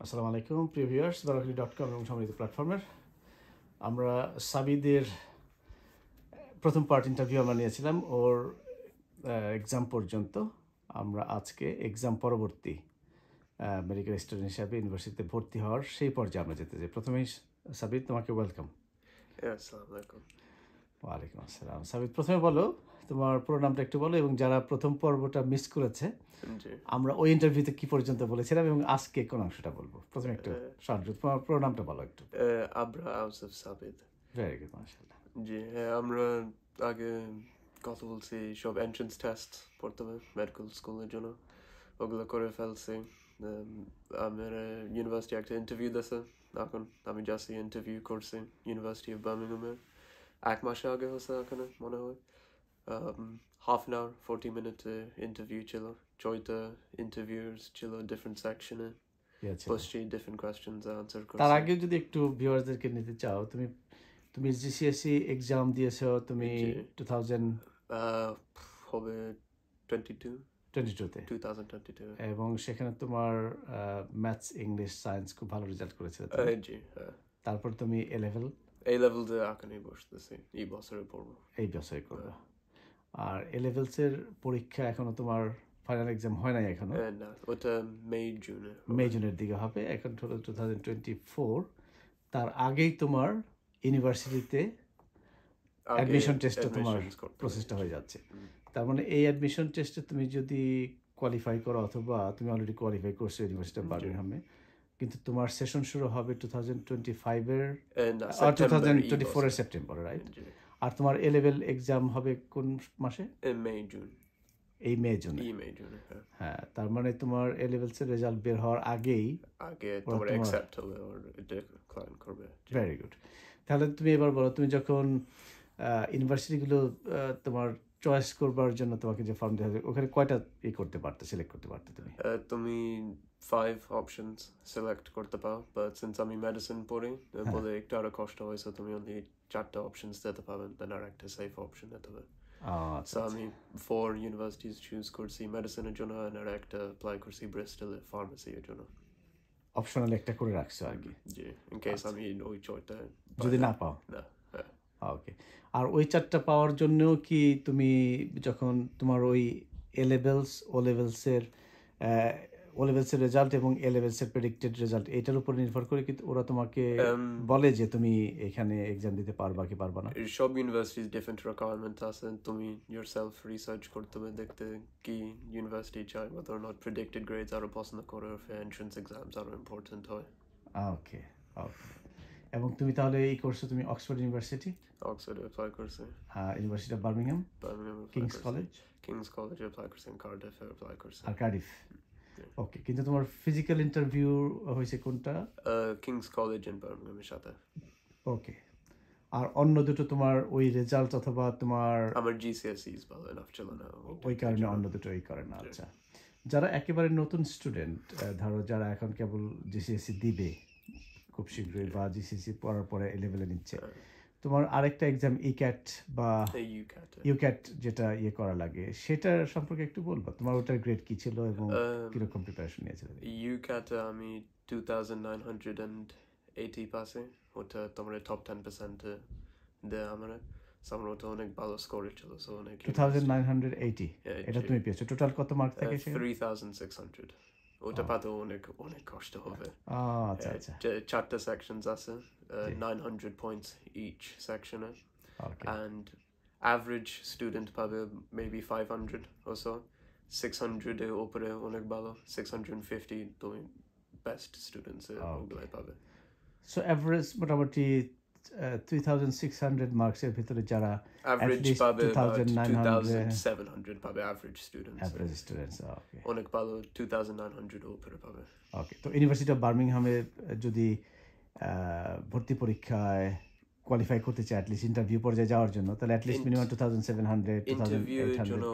আসসালামু আলাইকুম প্রিয় ভিউয়ার্স, barakali.com এবং সম্মিলিত প্ল্যাটফর্মের আমরা সাবিদের প্রথম পার্ট ইন্টারভিউ আমরা নিয়েছিলাম ওর এক্সাম পর্যন্ত। আমরা আজকে এক্সাম পরবর্তী মেডিকেল স্টুডেন্ট হিসাবে ইউনিভার্সিটিতে ভর্তি হওয়ার সেই পর্যায়ে আমরা যেতে চাই। প্রথমেই সাবিদ, তোমাকে ওয়েলকাম। আসসালামু আলাইকুম। ওয়ালাইকুম আসসালাম। সাবিদ, প্রথমে বলো তোমার পুরো নামটা একটু বলো, এবং যারা প্রথম পর্বটা মিস করেছে আমরা ওই ইন্টারভিউতে কি পর্যন্ত বলেছিলাম এবং আজকে কোন অংশটা বলবো। প্রথমে একটু শর্ট তোমার পুরো নামটা বলো একটু। আবরা আউসেফ সাবিদ। ভেরি গুড, মাশাআল্লাহ। জি হ্যাঁ, আমরা আগে কথা বলছি সব এন্ট্রান্স টেস্ট পড়তে হবে মেডিকেল স্কুলের জন্য, ওগুলো করে ফেলছি। আমার ইউনিভার্সিটি একটা ইন্টারভিউ দিয়েছে, এখন আমি যাচ্ছি ইন্টারভিউ করছি ইউনিভার্সিটি অফ বার্মিংহামে। 1 মাসে আগে হয়েছে এখানে মনে হয়। হাফ অ্যান আওয়ার 40 মিনিটে ইন্টারভিউ ছিল, 6টা ইন্টারভিউস ছিল ডিফারেন্ট সেকশনে, বসছি ডিফারেন্ট কোয়েশ্চেনস আনসার করছি। তার আগে যদি একটু ভিউয়ারদেরকে নিতে চাও, তুমি জিসিএসসি এক্সাম দিয়েছো তুমি 2000 হবে 2022 এবং সেখানে তোমার ম্যাথস, ইংলিশ, সায়েন্স খুব ভালো রেজাল্ট করেছিল। জি হ্যাঁ। তারপর তুমি এ লেভেল এখনই বসতেছি, এই বছরে পড়বো। এই বছরে করবে। আর এ লেভেলসের পরীক্ষা এখনো তোমার ফাইনাল এক্সাম হয় নাই এখনো? না, ওটা মে জুনের দিকে হবে। এখন হলো 2024। তার আগেই তোমার ইউনিভার্সিটিতে অ্যাডমিশন টেস্টটা তোমার প্রসেসটা হয়ে যাচ্ছে। তার মানে এই অ্যাডমিশন টেস্টে তুমি যদি কোয়ালিফাই করো, অথবা তুমি অলরেডি কোয়ালিফাই করছো ইউনিভার্সিটি অফ বার্মিংহামে, কিন্তু তোমার সেশন শুরু হবে 2025-এর 2024-এর সেপ্টেম্বরে, রাইট? আর তোমার এ লেভেল এক্সাম হবে কোন মাসে? এই মে জুন। হ্যাঁ, তার মানে তোমার এ লেভেলসের রেজাল্ট বের হওয়ার আগেই তোমার অ্যাকসেপ্ট হবে আর ডিক্লাইন করবে। Very good. তাহলে তুমি এবার বলো, তুমি যখন ইউনিভার্সিটিগুলো তোমার চয়েস করবার জন্য তোমাকে যে ফর্ম দেওয়া হবে, ওখানে কয়টা সিলেক্ট করতে পারতে তুমি 5 অপশনস সিলেক্ট করতে পারো, বাট সিন্স আমি মেডিসিন পড়ি বলে একটু আরো কষ্ট হয়েছে, তুমি অনলি 4টা অপশনস দিতে পাবেন, দেন আর একটা সেফ অপশন দিতে হবে। সো আমি 4 ইউনিভার্সিটিজ চুজ করছি মেডিসিনের জন্য, আর একটা অ্যাপ্লাই করছি ব্রিস্টলে ফার্মেসির জন্য। অপশনাল একটা করে রাখছো আর কি, জি, ইন কেস আমি ওই 4টা যদি না পাও। না, ওকে। আর ওই 4টা পাওয়ার জন্যও কি তুমি যখন তোমার ওই এ লেভেলস ও লেভেলসের রেজাল্ট এবং এ লেভেলসের প্রেডিক্টেড রেজাল্ট, এটার উপর নির্ভর করে কি ওরা তোমাকে বলে যে তুমি এখানে এক্সাম দিতে পারবা কি পারবা না? সব ইউনিভার্সিটিজ ডিফারেন্ট রিকোয়ারমেন্ট আছে, তুমি yourself রিসার্চ করতে হবে, দেখতে কি ইউনিভার্সিটি চায়, whether or not predicted grades আরো পছন্দ করে, এন্ট্রান্স এক্সামস আরো ইম্পর্টেন্ট হয়। ওকে ওকে। এবং তুমি তাহলে এই কোর্সে তুমি অক্সফোর্ড ইউনিভার্সিটি অ্যাপ্লাই করছি, University of Birmingham, King's College apply করছি, কার্ডিফ অ্যাপ্লাই করছি। আর কার্ডিফ। ওকে, কিন্তু তোমার ফিজিক্যাল ইন্টারভিউ হয়েছে কোনটা? কিংস কলেজ ইন বার্মিংহামের সাথে। ওকে। আর অন্য দুটো তোমার ওই রেজাল্ট অথবা তোমার আমার জিসিএসইস ভালো এনাফ ছিল না, ওই কারণে অন্য দুটো এই করে না। আচ্ছা, যারা একেবারে নতুন স্টুডেন্ট, ধরো যারা এখন কেবল জিসিএসসি দিবে খুব শীঘ্রই, বা জিসিএসসি পড়ার পরে এ লেভেলে নিচ্ছে, তোমার আরেকটা এক্সাম ইক্যাট বা ইউক্যাট যেটা করা লাগে, সেটার সম্পর্কে একটু বলবা। তোমার ওটার গ্রেড কি ছিল এবং কিরকম প্রিপারেশন নিয়েছিলে? ইউক্যাট আমি 2980 পাসে, ওটা তোমার টপ 10% দেয় আমার ওটা অনেক ভালো স্কোর ছিল। সো অনেক 2980 এটা তুমি পেয়েছো। টোটাল কত মার্ক থাকে? 3600। ওটা পাতে অনেক কষ্ট হবে। আচ্ছা আচ্ছা। 4টা সেকশনস আছে, 900 points each section, and average student পাবে maybe 500 or so, 600 এর উপরে অনেক ভালো, 650 তুমি বেস্ট স্টুডেন্টস ওগুলাই পাবে। সো এভারেজ মোটামুটি 3600 মার্কসের ভিতরে যারা এভারেজ পাবে 2700 পাবে এভারেজ স্টুডেন্টস। ওকে, অনেক ভালো 2900 উপরে পাবে। ওকে, তো ইউনিভার্সিটি অফ বার্মিংহামে যদি ভর্তি পরীক্ষায় কোয়ালিফাই করতে চায়, অ্যাটলিস্ট ইন্টারভিউ পর্যায়ে যাওয়ার জন্য, তাহলে অ্যাটলিস্ট মিনিমাম 2700 2800।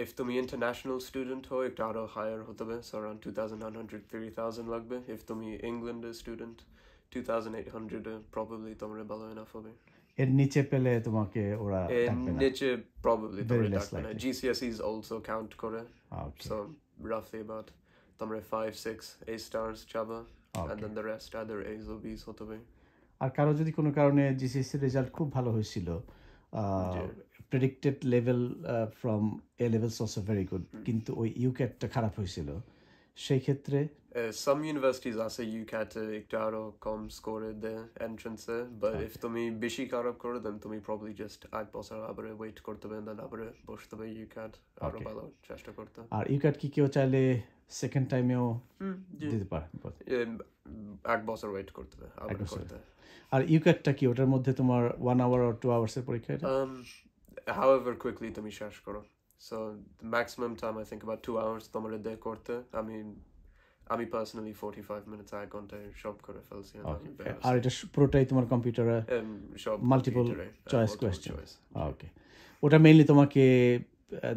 if তুমি ইন্টারন্যাশনাল স্টুডেন্ট হও একটু আরো হায়ার হতে হবে, সো अराउंड 2900-3000 লাগবে। if তুমি ইংল্যান্ডের স্টুডেন্ট 2800 প্রবাবলি তোমার ভালো এনাফ হবে। এর নিচে পেলে তোমাকে ওরা ডাকবে না, নিচে প্রবাবলি তোমার ডাকবে না। GCSEs also count করে, so roughly about তোমরা 5-6 A stars যাবে, and then the rest either A's or B's হতে হবে। আর কারো যদি কোনো কারণে জিসিএসসি রেজাল্ট খুব ভালো হয়েছিল, predicted level from a levels also very good, কিন্তু ওই ইউক্যাটটা খারাপ হয়েছিল, সেই ক্ষেত্রে some universities আছে UCAT একটু আরো কম স্কোরে দেয় এন্ট্রান্সে, বাট ইফ তুমি বেশি খারাপ করো দেন তুমি প্রবলি জাস্ট এক বছর আবার ওয়েট করতে হবে, দেন আবার বসতে হবে UCAT আরো ভালো চেষ্টা করতে। আর ইউক্যাট কি কেউ চাইলে সেকেন্ড টাইমেও দিতে পারে? এক বছর ওয়েট করতে হবে আবার করতে। আর ইউক্যাটটা কি ওটার মধ্যে তোমার 1 hour or 2 hours এর পরীক্ষা? however quickly তুমি শেষ করো, so the maximum time I think about 2 hours তোমার দেয় করতে। আমি পার্সোনালি 45 মিনিটস এক ঘন্টায় সব করে ফেলছি। আর এটা পুরোটাই তোমার কম্পিউটারে মাল্টিপল চয়েস কোয়েশ্চেন? ওকে, ওটা মেইনলি তোমাকে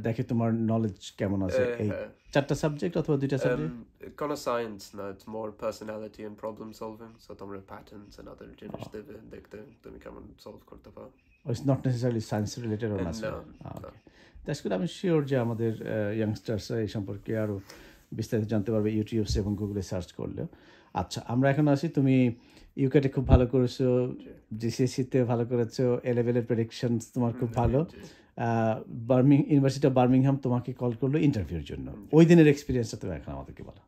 দেখে তোমার নলেজ কেমন আছে এই 4টা সাবজেক্ট অথবা 2টা সাবজেক্ট? কোনো সায়েন্স না, it's more personality and problem solving, so তোমরা প্যাটার্নস এন্ড আদার জিনিস দেবে দেখতে তুমি কেমন সলভ করতে পারো। It's not necessarily science related or না? Okay, that's good. আমি শিওর যে আমাদের ইয়াংস্টার্সরা এই সম্পর্কে আরো বিস্তারিত জানতে পারবে ইউটিউব এবং গুগলে সার্চ করলেও। আচ্ছা, আমরা এখন আসি, তুমি ইউকেটে খুব ভালো করেছো, জিসিএসসিতে ভালো করেছো, এ লেভেলের প্রেডিকশনস তোমার খুব ভালো, ইউনিভার্সিটি অফ বার্মিংহাম তোমাকে কল করলো ইন্টারভিউর জন্য, ওই দিনের এক্সপিরিয়েন্সটা তুমি এখন আমাদেরকে বলো।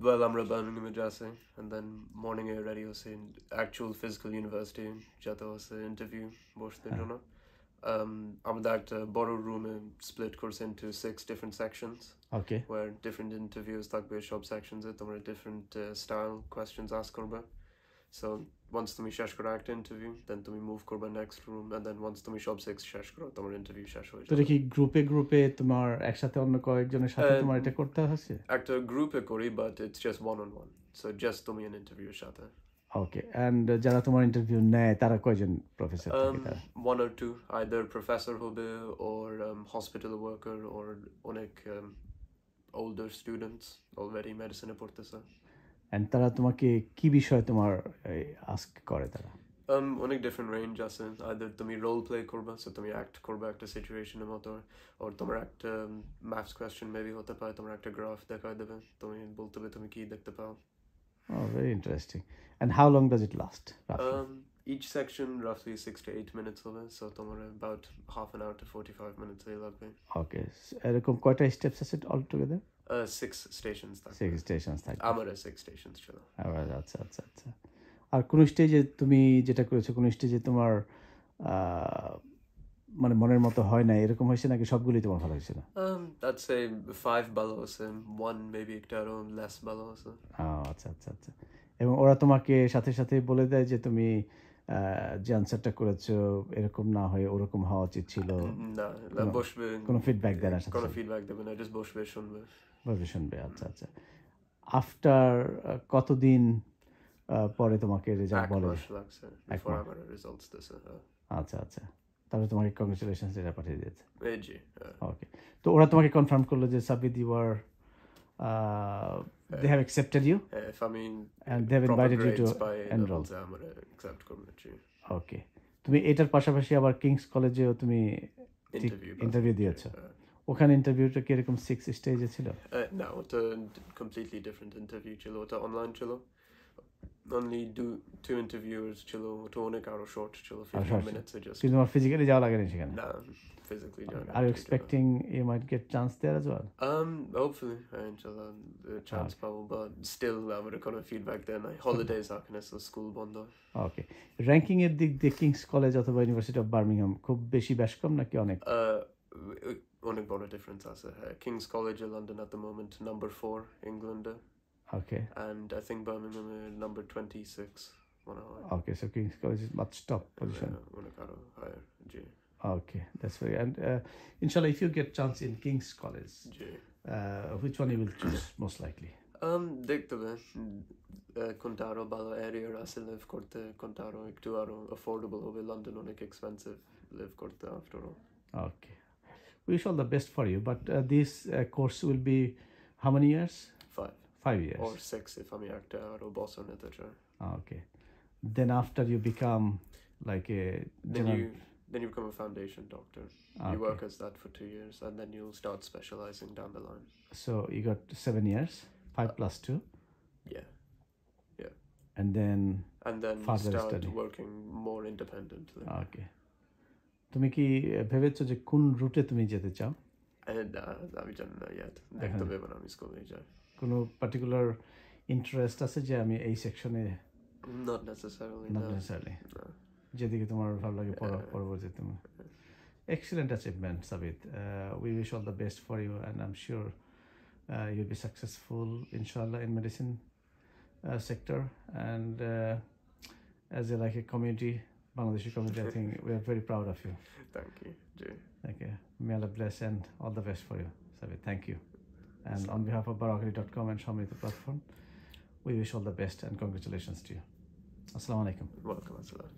Well, আমরা বার্মিংহামে যাচ্ছি, and then morning A ready হচ্ছে actual physical university যেতে হচ্ছে ইন্টারভিউ বসতে জন্য। আমাদের একটা বড় রুমে স্প্লিট করছে into 6 different sections, okay, where different interviews থাকবে সব sections এ তোমরা different style questions ask করবে। So once তুমি শেষ করো একটা ইন্টারভিউ, then তুমি মুভ করবে next room, and then once তুমি সব 6 শেষ করো তোমার ইন্টারভিউ শেষ হয়ে যাবে। তো কি গ্রুপে গ্রুপে তোমার একসাথে অন্য কয়েকজনের সাথে তোমার এটা করতে হচ্ছে? একটা গ্রুপে করি, but it's just one on one, so just তুমি an ইন্টারভিউর সাথে। ওকে, এন্ড যারা তোমার ইন্টারভিউ নেয় তারা কয়জন প্রফেসর থাকে? তারা 1 or 2 either প্রফেসর হবে or hospital worker or অনেক older students already মেডিসিনে পড়তেছে। এন্ড তারা তোমাকে কি বিষয়ে তোমার আস্ক করে? তারা অনেক ডিফারেন্ট রেঞ্জ আছে, আইদার তুমি রোল প্লে করবে, সো তুমি অ্যাক্ট করবে একটা সিচুয়েশনের মতো, আর তোমার একটা ম্যাথস কোয়েশ্চেন মেবি হতে পারে, তোমার একটা গ্রাফ দেখায় দেবে, তুমি বলতে হবে তুমি কি দেখতে পাও। Oh, very interesting. And how long does it last? Each section roughly 6 to 8 minutes হবে, so তোমার about half an hour to 45 minutes লাগবে। Okay, এরকম কয়টা স্টেপস আছে অল টুগেদার? 6 stations থাকবে। 6 stations থাকবে। আমার 6 stations ছিল। আচ্ছা আচ্ছা আচ্ছা। আর কোন স্টেজে তুমি যেটা করেছো, কোন স্টেজে তোমার মানে মনের মতো হয় না এরকম হয়েছে, নাকি সবগুলোই তোমার ভালো হয়েছে? না, I'd say 5 ভালো হয়েছে, 1 maybe একটু আরো less ভালো হয়েছে। আচ্ছা আচ্ছা আচ্ছা। এবং ওরা তোমাকে সাথে সাথে বলে দেয় যে তুমি যে আনসারটা করেছো এরকম না হয়ে ওরকম হওয়া উচিত ছিল? না, বসবে, কোনো ফিডব্যাক দেয় না? কোনো ফিডব্যাক দেবে না, জাস্ট বসবে শুনবে। আচ্ছা আচ্ছা। আফটার কতদিন পরে তোমাকে রেজাল্ট বলে? লাগছে বিফোর আমার রেজাল্টস দিছে। আচ্ছা আচ্ছা, তাহলে তোমাকে কংগ্রাচুলেশনস এটা পাঠিয়ে দিয়েছে? জি। ওকে, তো ওরা তোমাকে কনফার্ম করলো যে Sabid you are they have accepted you? If I mean, and they have invited you to enroll. accept করবে। ওকে, তুমি এটার পাশাপাশি আবার কিংস কলেজেও তুমি ইন্টারভিউ দিয়েছো? ওখানে ইন্টারভিউটা কি এরকম 6 স্টেজে ছিল? না, ওটা কমপ্লিটলি ডিফারেন্ট ইন্টারভিউ ছিল, ওটা অনলাইন ছিল, only 2 interviewers ছিল, ওটা অনেক আরো শর্ট ছিল, 15 minutes just। কিন্তু তোমার ফিজিক্যালি যাওয়া লাগেনি সেখানে? না, physically join. Are you expecting you might get chance there as well? Hopefully, inshallah, chance পাবো, but still আমার কোনো feedback দেয় নাই, holidays আছে, so school বন্ধ। ওকে, র্যাঙ্কিং এর দিক দিয়ে কিংস কলেজ অথবা ইউনিভার্সিটি অফ বার্মিংহাম খুব বেশি বেশ কম নাকি অনেক? অনেক বড় ডিফারেন্স আছে। King's College London at the moment number 4 ইংল্যান্ডে। Okay. And I think Birmingham is number 26. Okay, so King's College is much top position. Higher. Okay, that's very. And inshallah, if you get chance in King's College, which one you will choose most likely? দেখতে হবে, কোনটা আরো ভালো area আছে leave করতে, কোনটা আরো একটু আরো অ্যাফোর্ডেবল হবে, লন্ডন অনেক এক্সপেন্সিভ লিভ করতে after all. Okay, wish all the best for you, but this course will be how many years? 5 years or 6 if I'm actor or boss on it. Okay, then after you become like a then you become a foundation doctor. Okay. You work as that for 2 years and then you'll start specializing down the line. So you got 7 years, 5 plus 2? Yeah. and then further start study. working more independently. Okay. তুমি কি ভেবেছো যে কোন রুটে তুমি যেতে চাও? আমি জানি না yet. দেখতে হবে when আমি স্কুলে যাই। কোনো পার্টিকুলার ইন্টারেস্ট আছে যে আমি এই সেকশনে? Not necessarily. Not necessarily. যেদিকে তোমার ভালো লাগে পরবর্তীতে তুমি। Excellent achievement, Sabit. We wish all the best for you, and I'm sure you'll be successful, inshallah, in medicine sector. And as a community, Bangladeshi community, I think we are very proud of you. Thank you, Jay. Okay. May Allah bless and all the best for you, Sabit. Thank you. And on behalf of Barakali.com and Shamrita platform, we wish all the best and congratulations to you. Assalamu alaikum. Welcome, Assalam.